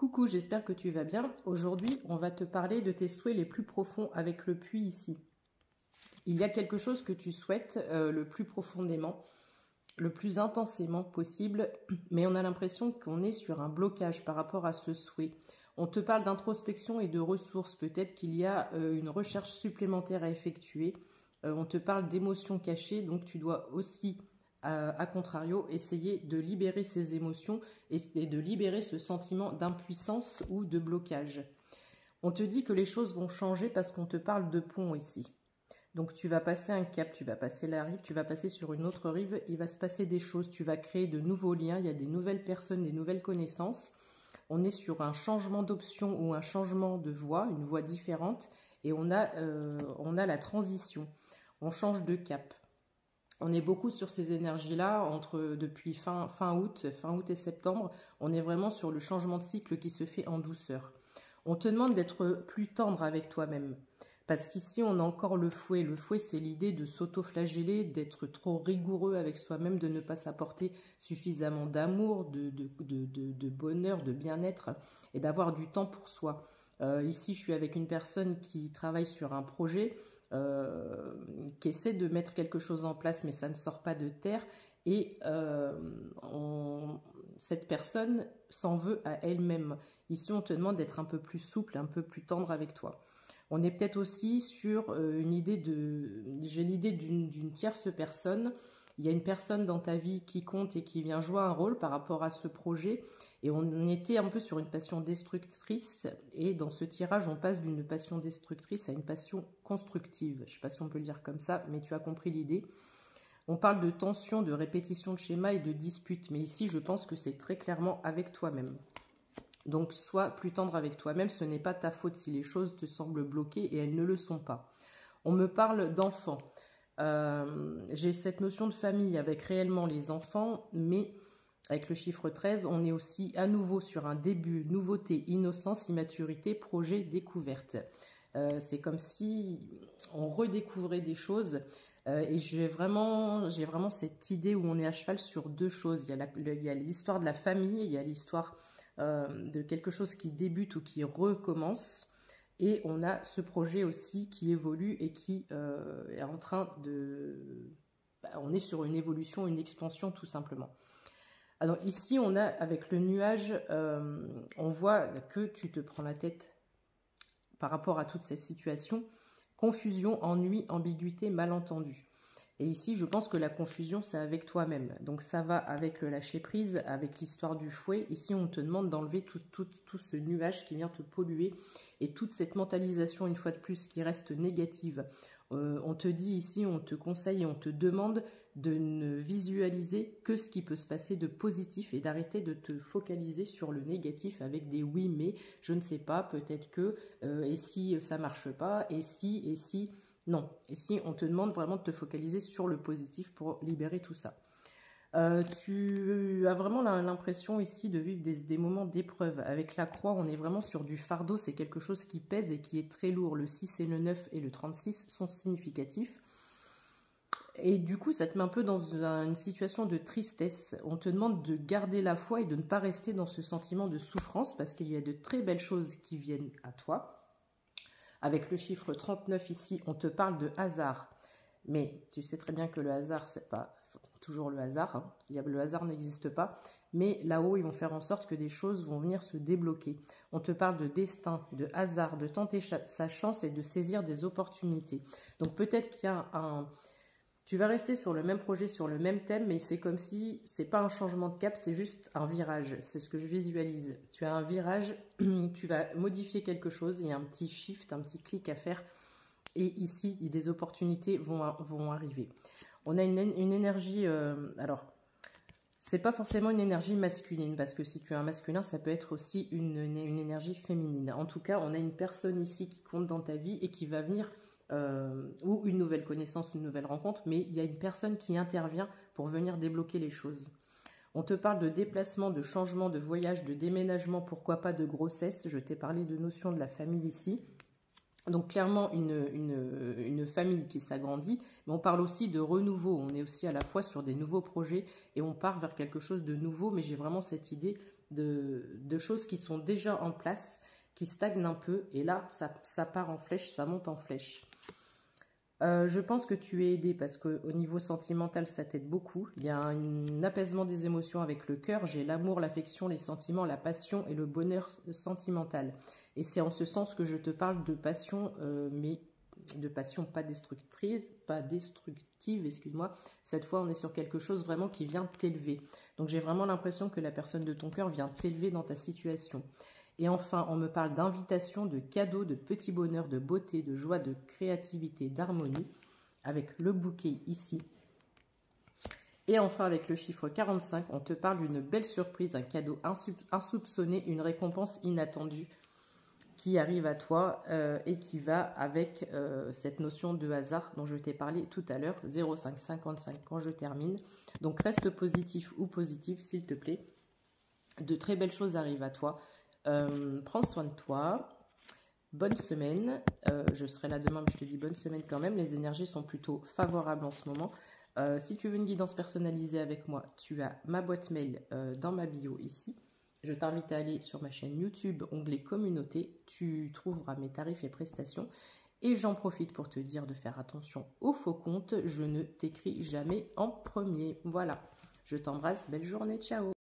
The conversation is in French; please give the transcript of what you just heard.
Coucou, j'espère que tu vas bien. Aujourd'hui, on va te parler de tes souhaits les plus profonds avec le puits ici. Il y a quelque chose que tu souhaites le plus profondément, le plus intensément possible, mais on a l'impression qu'on est sur un blocage par rapport à ce souhait. On te parle d'introspection et de ressources. Peut-être qu'il y a une recherche supplémentaire à effectuer. On te parle d'émotions cachées, donc tu dois aussi, à contrario, essayer de libérer ces émotions et de libérer ce sentiment d'impuissance ou de blocage. On te dit que les choses vont changer parce qu'on te parle de pont ici. Donc tu vas passer un cap, tu vas passer la rive, tu vas passer sur une autre rive, il va se passer des choses, tu vas créer de nouveaux liens, il y a des nouvelles personnes, des nouvelles connaissances. On est sur un changement d'option ou un changement de voie, une voie différente, et on a la transition. On change de cap. On est beaucoup sur ces énergies-là, depuis fin août et septembre, on est vraiment sur le changement de cycle qui se fait en douceur. On te demande d'être plus tendre avec toi-même. Parce qu'ici, on a encore le fouet. Le fouet, c'est l'idée de s'auto-flageller, d'être trop rigoureux avec soi-même, de ne pas s'apporter suffisamment d'amour, de bonheur, de bien-être et d'avoir du temps pour soi. Ici, je suis avec une personne qui travaille sur un projet, qui essaie de mettre quelque chose en place, mais ça ne sort pas de terre. Et cette personne s'en veut à elle-même. Ici, on te demande d'être un peu plus souple, un peu plus tendre avec toi. On est peut-être aussi sur une idée j'ai l'idée d'une tierce personne. Il y a une personne dans ta vie qui compte et qui vient jouer un rôle par rapport à ce projet. Et on était un peu sur une passion destructrice. Et dans ce tirage, on passe d'une passion destructrice à une passion constructive. Je ne sais pas si on peut le dire comme ça, mais tu as compris l'idée. On parle de tension, de répétition de schéma et de dispute. Mais ici, je pense que c'est très clairement avec toi-même. Donc, sois plus tendre avec toi-même, ce n'est pas ta faute si les choses te semblent bloquées et elles ne le sont pas. On me parle d'enfants. J'ai cette notion de famille avec réellement les enfants, mais avec le chiffre 13, on est aussi à nouveau sur un début, nouveauté, innocence, immaturité, projet, découverte. C'est comme si on redécouvrait des choses. Et j'ai vraiment cette idée où on est à cheval sur deux choses. Il y a l'histoire de la famille, il y a l'histoire de quelque chose qui débute ou qui recommence, et on a ce projet aussi qui évolue et qui est en train on est sur une évolution, une expansion tout simplement. Alors ici on a avec le nuage, on voit que tu te prends la tête par rapport à toute cette situation, confusion, ennui, ambiguïté, malentendu. Et ici, je pense que la confusion, c'est avec toi-même. Donc, ça va avec le lâcher-prise, avec l'histoire du fouet. Ici, on te demande d'enlever tout ce nuage qui vient te polluer et toute cette mentalisation, une fois de plus, qui reste négative. On te dit ici, on te conseille et on te demande de ne visualiser que ce qui peut se passer de positif et d'arrêter de te focaliser sur le négatif avec des oui, mais, je ne sais pas, peut-être que, et si ça marche pas, et si... Non, ici on te demande vraiment de te focaliser sur le positif pour libérer tout ça. Tu as vraiment l'impression ici de vivre des moments d'épreuve. Avec la croix, on est vraiment sur du fardeau, c'est quelque chose qui pèse et qui est très lourd. Le 6 et le 9 et le 36 sont significatifs. Et du coup, ça te met un peu dans une situation de tristesse. On te demande de garder la foi et de ne pas rester dans ce sentiment de souffrance parce qu'il y a de très belles choses qui viennent à toi. Avec le chiffre 39 ici, on te parle de hasard. Mais tu sais très bien que le hasard, c'est pas toujours le hasard. Hein. Le hasard n'existe pas. Mais là-haut, ils vont faire en sorte que des choses vont venir se débloquer. On te parle de destin, de hasard, de tenter sa chance et de saisir des opportunités. Donc peut-être qu'il y a tu vas rester sur le même projet, sur le même thème, mais c'est comme si c'est pas un changement de cap, c'est juste un virage. C'est ce que je visualise. Tu as un virage, tu vas modifier quelque chose, il y a un petit shift, un petit clic à faire. Et ici, des opportunités vont arriver. On a une énergie... alors, c'est pas forcément une énergie masculine, parce que si tu es un masculin, ça peut être aussi une énergie féminine. En tout cas, on a une personne ici qui compte dans ta vie et qui va venir... ou une nouvelle connaissance, une nouvelle rencontre, mais il y a une personne qui intervient pour venir débloquer les choses. On te parle de déplacement, de changement, de voyage, de déménagement, pourquoi pas de grossesse. Je t'ai parlé de notion de la famille ici. Donc clairement une famille qui s'agrandit, mais on parle aussi de renouveau. On est aussi à la fois sur des nouveaux projets et on part vers quelque chose de nouveau, mais j'ai vraiment cette idée de choses qui sont déjà en place, qui stagnent un peu. Et là, ça part en flèche, ça monte en flèche. Je pense que tu es aidé parce qu'au niveau sentimental, ça t'aide beaucoup. Il y a un apaisement des émotions avec le cœur. J'ai l'amour, l'affection, les sentiments, la passion et le bonheur sentimental. Et c'est en ce sens que je te parle de passion, mais de passion pas destructive, excuse-moi. Cette fois, on est sur quelque chose vraiment qui vient t'élever. Donc, j'ai vraiment l'impression que la personne de ton cœur vient t'élever dans ta situation. Et enfin, on me parle d'invitation, de cadeaux, de petits bonheurs, de beauté, de joie, de créativité, d'harmonie, avec le bouquet ici. Et enfin, avec le chiffre 45, on te parle d'une belle surprise, un cadeau insoupçonné, une récompense inattendue qui arrive à toi et qui va avec cette notion de hasard dont je t'ai parlé tout à l'heure, 0,555 quand je termine. Donc, reste positif ou positive, s'il te plaît. De très belles choses arrivent à toi. Prends soin de toi, bonne semaine, je serai là demain mais je te dis bonne semaine quand même, les énergies sont plutôt favorables en ce moment. Si tu veux une guidance personnalisée avec moi, tu as ma boîte mail dans ma bio ici. Je t'invite à aller sur ma chaîne YouTube, onglet communauté, tu trouveras mes tarifs et prestations. Et j'en profite pour te dire de faire attention aux faux comptes, je ne t'écris jamais en premier. Voilà, je t'embrasse, belle journée, ciao.